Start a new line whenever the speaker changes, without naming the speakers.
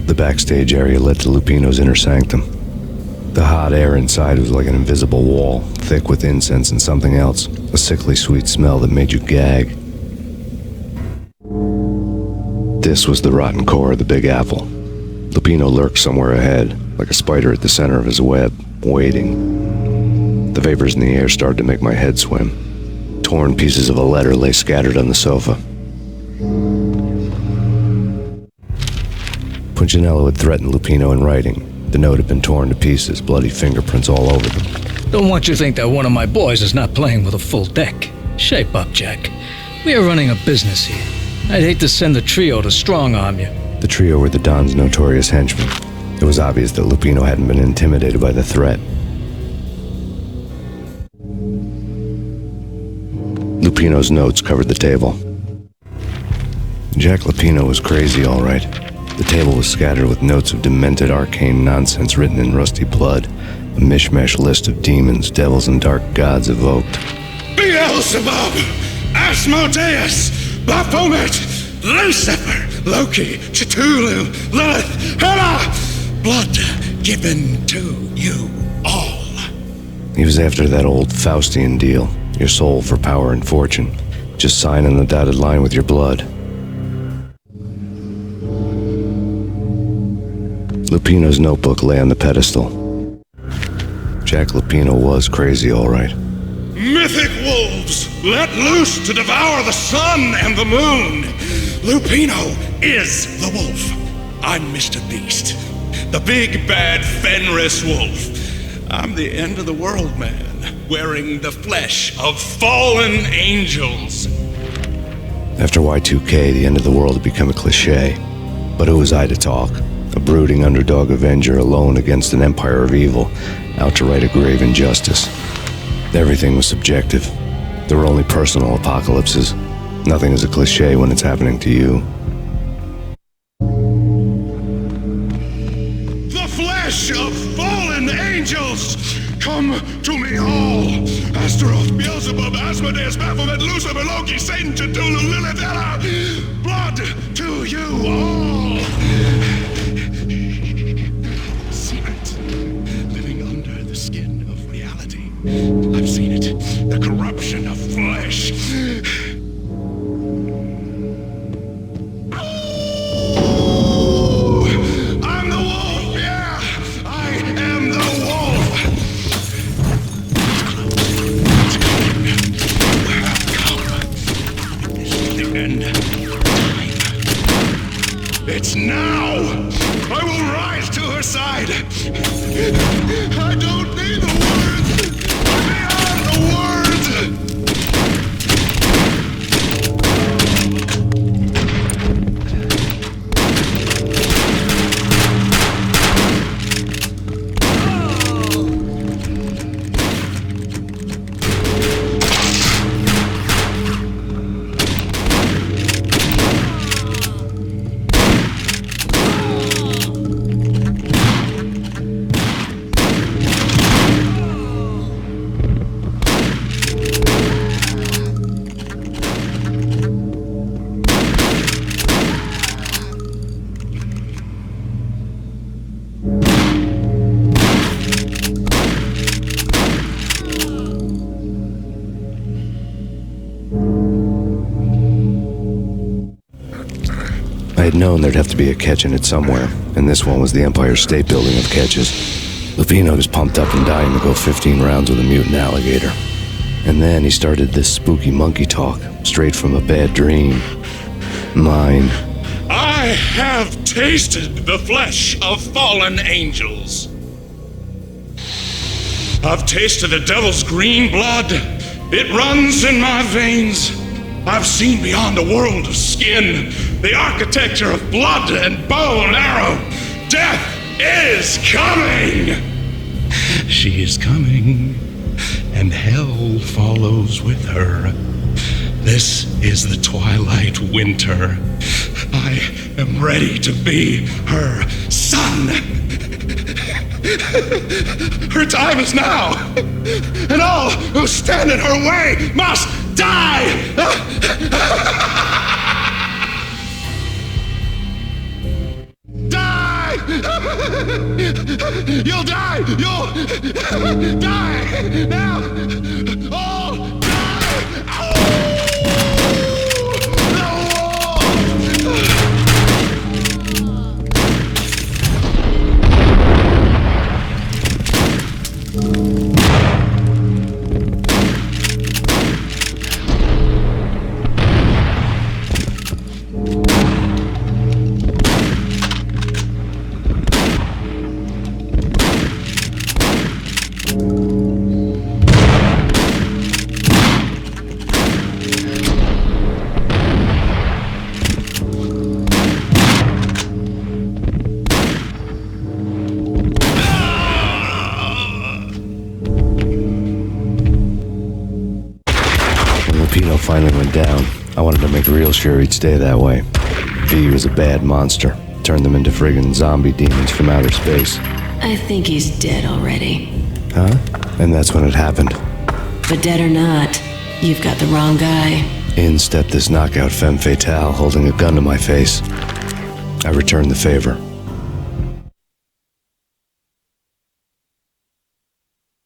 The backstage area led to Lupino's inner sanctum. The hot air inside was like an invisible wall, thick with incense and something else, a sickly sweet smell that made you gag. This was the rotten core of the Big Apple. Lupino lurked somewhere ahead, like a spider at the center of his web, waiting. The vapors in the air started to make my head swim. Torn pieces of a letter lay scattered on the sofa. Punchinello had threatened Lupino in writing. The note had been torn to pieces, bloody fingerprints all over them.
Don't want you to think that one of my boys is not playing with a full deck. Shape up, Jack. We are running a business here. I'd hate to send the trio to strong-arm you.
The trio were the Don's notorious henchmen. It was obvious that Lupino hadn't been intimidated by the threat. Lupino's notes covered the table. Jack Lupino was crazy, all right. The table was scattered with notes of demented arcane nonsense written in rusty blood, a mishmash list of demons, devils, and dark gods evoked.
Beelzebub, Asmodeus, Baphomet, Lucifer, Loki, Cthulhu, Lilith, Hela, blood given to you all.
He was after that old Faustian deal, your soul for power and fortune. Just sign on the dotted line with your blood. Lupino's notebook lay on the pedestal. Jack Lupino was crazy, all right.
Mythic wolves, let loose to devour the sun and the moon. Lupino is the wolf. I'm Mr. Beast, the big bad Fenris wolf. I'm the end of the world man, wearing the flesh of fallen angels.
After Y2K, the end of the world had become a cliche. But who was I to talk? A brooding underdog avenger alone against an empire of evil, out to right a grave injustice. Everything was subjective. There were only personal apocalypses. Nothing is a cliche when it's happening to you.
The flesh of fallen angels! Come to me all! Astaroth, Beelzebub, Asmodeus, Baphomet, Lucifer, Loki, Satan, Cthulhu, Lilith, Hela! Blood to you all! Secret, living under the skin of reality. I've seen it, the corruption of flesh. I'm the wolf, yeah! I am the wolf! This is the end of time. It's now! I will rise to her side! I don't need the words! Beyond the words!
I had known there'd have to be a catch in it somewhere, and this one was the Empire State Building of catches. Lupino was pumped up and dying to go 15 rounds with a mutant alligator. And then he started this spooky monkey talk, straight from a bad dream. Mine. I have tasted the flesh of fallen angels. I've tasted the devil's green blood. It runs in my veins. I've seen beyond a world of skin, the architecture of blood and bow and arrow. Death is coming! She is coming, and hell follows with her. This is the twilight winter. I am ready to be her son. Her time is now, and all who stand in her way must die! Die!
die! You'll die! You'll die! Now! Oh! Die! Oh!
Lupino finally went down. I wanted to make real sure he'd stay that way. V was a bad monster. Turned them into friggin' zombie demons from outer space.
I think he's dead already.
Huh? And that's when it happened.
But dead or not, you've got the wrong guy.
In stepped this knockout femme fatale holding a gun to my face. I returned the favor.